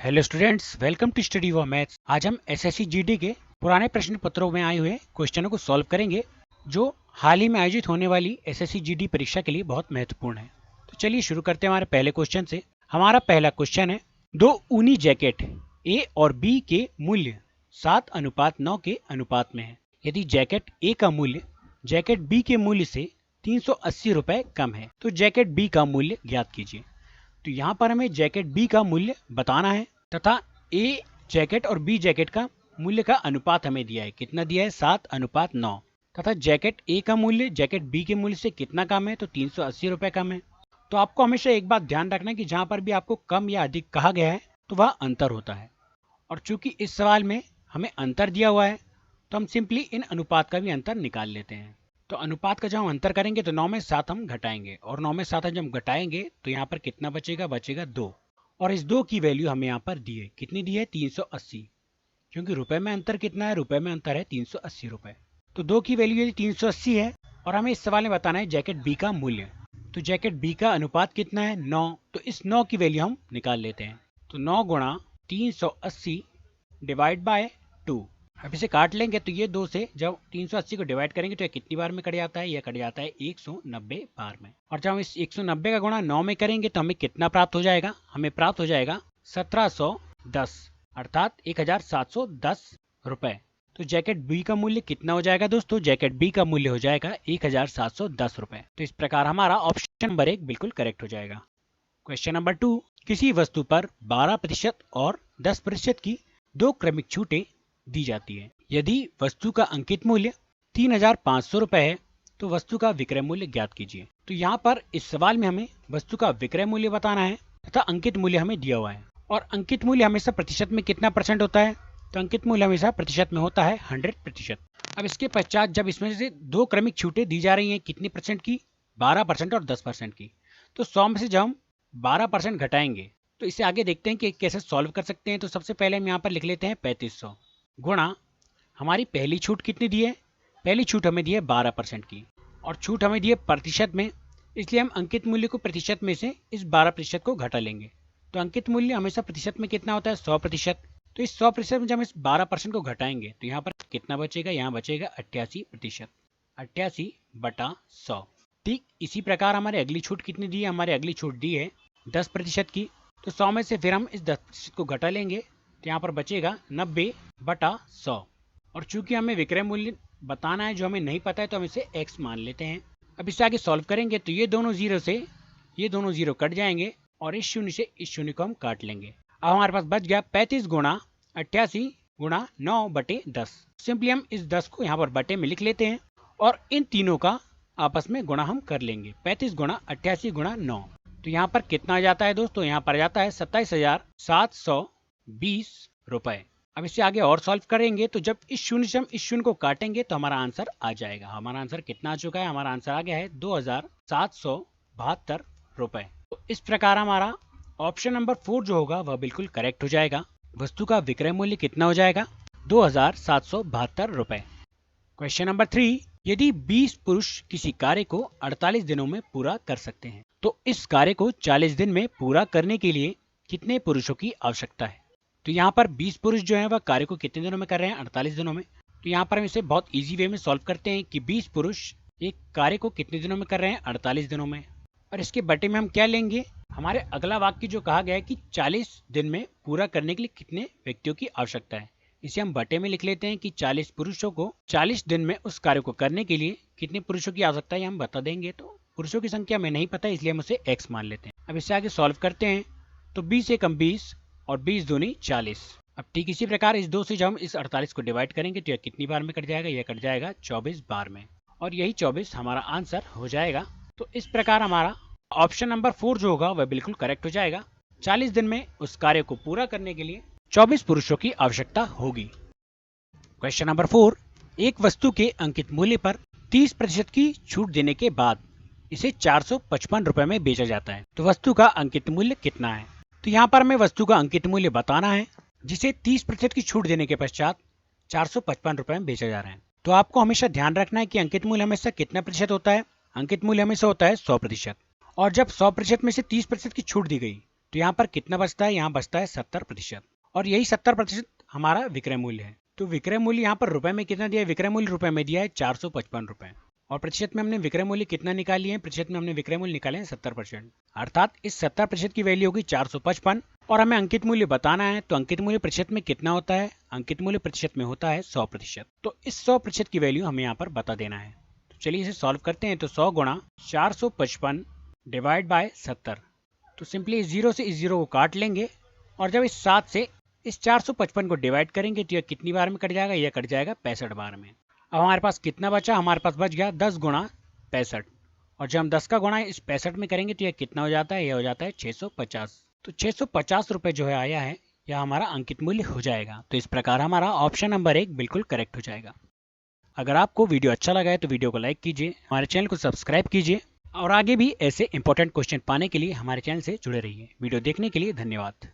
Hello students, welcome to study for maths. आज हम SSC GD के पुराने प्रश्न पत्रों में आए हुए क्वेश्चनों को सॉल्व करेंगे जो हाल ही में आयोजित होने वाली एसएससी जीडी परीक्षा के लिए बहुत महत्वपूर्ण है। तो चलिए शुरू करते हैं हमारे पहले क्वेश्चन से। हमारा पहला क्वेश्चन है, दो ऊनी जैकेट ए और बी के मूल्य 7:9 के अनुपात में है। यदि जैकेट ए का मूल्य जैकेट बी के मूल्य से 380 रुपए कम है तो जैकेट बी का मूल्य ज्ञात कीजिए। तो यहाँ पर हमें जैकेट बी का मूल्य बताना है तथा ए जैकेट और बी जैकेट का मूल्य का अनुपात हमें दिया है। कितना दिया है? 7:9 तथा जैकेट ए का मूल्य जैकेट बी के मूल्य से कितना कम है? तो 380 रुपए कम है। तो आपको हमेशा एक बात ध्यान रखना है कि जहां पर भी आपको कम या अधिक कहा गया है तो वह अंतर होता है। और चूंकि इस सवाल में हमें अंतर दिया हुआ है तो हम सिंपली इन अनुपात का भी अंतर निकाल लेते हैं। तो अनुपात का जब हम अंतर करेंगे तो 9 में 7 हम घटाएंगे और 9 में 7 जब हम घटाएंगे तो यहाँ पर कितना बचेगा? बचेगा 2। और इस 2 की वैल्यू हमें यहाँ पर दी है। कितनी दी है? 380। क्योंकि रुपए में अंतर कितना है? रुपए में अंतर है 380 रुपए। तो 2 की वैल्यू यदि 380 है और हमें इस सवाल में बताना है जैकेट बी का मूल्य, तो जैकेट बी का अनुपात कितना है? 9। तो इस 9 की वैल्यू हम निकाल लेते हैं। तो 9 गुणा 380 डिवाइड बाय 2। अब इसे काट लेंगे तो ये 2 से जब 380 को डिवाइड करेंगे तो यह कितनी बार में कट जाता है? यह कट जाता है 190 बार में। और जब हम इस 190 का गुणा 9 में करेंगे तो हमें कितना प्राप्त हो जाएगा? हमें प्राप्त हो जाएगा 1710 अर्थात 1710 रुपए। तो जैकेट बी का मूल्य कितना हो जाएगा दोस्तों? जैकेट बी का मूल्य हो जाएगा 1710 रुपए। तो इस प्रकार हमारा ऑप्शन नंबर 1 बिल्कुल करेक्ट हो जाएगा। क्वेश्चन नंबर 2, किसी वस्तु पर 12% और 10% की दो क्रमिक छूटें दी जाती है। यदि वस्तु का अंकित मूल्य 3500 रुपए है तो वस्तु का विक्रय मूल्य ज्ञात कीजिए। तो यहाँ पर इस सवाल में हमें वस्तु का विक्रय मूल्य बताना है तथा अंकित मूल्य हमें दिया हुआ है। और अंकित मूल्य हमेशा प्रतिशत में कितना परसेंट होता है? तो अंकित मूल्य हमेशा प्रतिशत में होता है 100%। अब इसके पश्चात जब इसमें से दो क्रमिक छूटें दी जा रही हैं, कितनी परसेंट की? 12% और 10% की। तो 100 में से जब हम 12% घटाएंगे तो इसे आगे देखते हैं कि कैसे सॉल्व कर सकते हैं। तो सबसे पहले हम यहाँ पर लिख लेते हैं 3500 गुणा हमारी पहली छूट कितनी दी है? पहली छूट हमें दी है 12% की और छूट हमें दी है प्रतिशत में, इसलिए हम अंकित मूल्य को प्रतिशत में से इस 12% को घटा लेंगे। तो अंकित मूल्य हमेशा प्रतिशत में कितना होता है? 100%। तो इस 100% में जब हम इस 12% को घटाएंगे तो यहाँ पर कितना बचेगा? यहाँ बचेगा 88%। 88/100। ठीक इसी प्रकार हमारे अगली छूट कितनी दी है? हमारी अगली छूट दी है 10% की। तो 100 में से फिर हम इस 10% को घटा लेंगे तो यहाँ पर बचेगा 90/100। और चूंकि हमें विक्रय मूल्य बताना है जो हमें नहीं पता है तो हम इसे x मान लेते हैं। अब इससे आगे सॉल्व करेंगे तो ये दोनों जीरो कट जाएंगे और इस शून्य से इस शून्य को हम काट लेंगे। अब हमारे पास बच गया 35 गुणा 88 गुणा 9/10। सिंपली हम इस 10 को यहाँ पर बटे में लिख लेते हैं और इन तीनों का आपस में गुणा हम कर लेंगे। 35 गुणा 88 गुणा 9। तो यहाँ पर कितना आ जाता है दोस्तों? यहाँ पर जाता है 27,720 रुपए। अब इससे आगे और सॉल्व करेंगे तो जब इस शून्य से हम इस शून्य को काटेंगे तो हमारा आंसर आ जाएगा। हमारा आंसर कितना आ चुका है? हमारा आंसर आ गया है 2772 रुपए। तो इस प्रकार हमारा ऑप्शन नंबर 4 जो होगा वह बिल्कुल करेक्ट हो जाएगा। वस्तु का विक्रय मूल्य कितना हो जाएगा? 2772 रुपए। क्वेश्चन नंबर 3, यदि 20 पुरुष किसी कार्य को 48 दिनों में पूरा कर सकते हैं तो इस कार्य को 40 दिन में पूरा करने के लिए कितने पुरुषों की आवश्यकता है? तो यहाँ पर 20 पुरुष जो है वह कार्य को कितने दिनों में कर रहे हैं? 48 दिनों में। तो यहाँ पर हम इसे बहुत इजी वे में सॉल्व करते हैं कि 20 पुरुष एक कार्य को कितने दिनों में कर रहे हैं? 48 दिनों में। और इसके बटे में हम क्या लेंगे? हमारे अगला वाक्य जो कहा गया है कि 40 दिन में पूरा करने के लिए कितने व्यक्तियों की आवश्यकता है, इसे हम बटे में लिख लेते हैं कि 40 पुरुषों को 40 दिन में उस कार्य को करने के लिए कितने पुरुषों की आवश्यकता है हम बता देंगे। तो पुरुषों की संख्या हमें नहीं पता इसलिए हम उसे x मान लेते हैं। अब इससे आगे सॉल्व करते हैं तो 20 से कम 20 और 20 दूनी 40। अब ठीक इसी प्रकार इस 2 से जब हम इस 48 को डिवाइड करेंगे तो यह कितनी बार में कट जाएगा? यह कट जाएगा 24 बार में और यही 24 हमारा आंसर हो जाएगा। तो इस प्रकार हमारा ऑप्शन नंबर 4 जो होगा वह बिल्कुल करेक्ट हो जाएगा। 40 दिन में उस कार्य को पूरा करने के लिए 24 पुरुषों की आवश्यकता होगी। क्वेश्चन नंबर 4, एक वस्तु के अंकित मूल्य पर 30% की छूट देने के बाद इसे 455 रुपए में बेचा जाता है तो वस्तु का अंकित मूल्य कितना है? तो यहाँ पर हमें वस्तु का अंकित मूल्य बताना है जिसे 30% की छूट देने के पश्चात 455 रुपए में बेचा जा रहा है। तो आपको हमेशा ध्यान रखना है कि अंकित मूल्य हमेशा कितना प्रतिशत होता है? अंकित मूल्य हमेशा होता है 100%। और जब 100% में से 30% की छूट दी गई तो यहाँ पर कितना बचता है, यहाँ बचता है 70%, और यही 70% हमारा विक्रय मूल्य है। तो विक्रय मूल्य यहाँ पर रुपए में कितना दिया है, विक्रय मूल्य रुपए में दिया है 455 रुपए, और प्रतिशत में हमने विक्रय मूल्य कितना निकाली है, प्रतिशत में हमने विक्रय मूल्य निकाले हैं 70%, अर्थात इस 70% की वैल्यू होगी 455, और हमें अंकित मूल्य बताना है। तो अंकित मूल्य प्रतिशत में कितना होता है, अंकित मूल्य प्रतिशत में होता है 100%। तो इस 100% की वैल्यू हमें यहाँ पर बता देना है। तो चलिए इसे सॉल्व करते हैं। तो 100 गुणा 455 डिवाइड बाय 70, तो सिंपली इस 0 से इस 0 को काट लेंगे, और जब इस 7 से इस 455 को डिवाइड करेंगे तो यह कितनी बार में कट जाएगा, यह कट जाएगा 65 बार में। अब हमारे पास कितना बचा, हमारे पास बच गया 10 गुणा 65, और जब हम 10 का गुणा इस 65 में करेंगे तो यह कितना हो जाता है, यह हो जाता है 650। तो 650 रुपये जो है आया है, यह हमारा अंकित मूल्य हो जाएगा। तो इस प्रकार हमारा ऑप्शन नंबर 1 बिल्कुल करेक्ट हो जाएगा। अगर आपको वीडियो अच्छा लगा है तो वीडियो को लाइक कीजिए, हमारे चैनल को सब्सक्राइब कीजिए, और आगे भी ऐसे इंपॉर्टेंट क्वेश्चन पाने के लिए हमारे चैनल से जुड़े रहिए। वीडियो देखने के लिए धन्यवाद।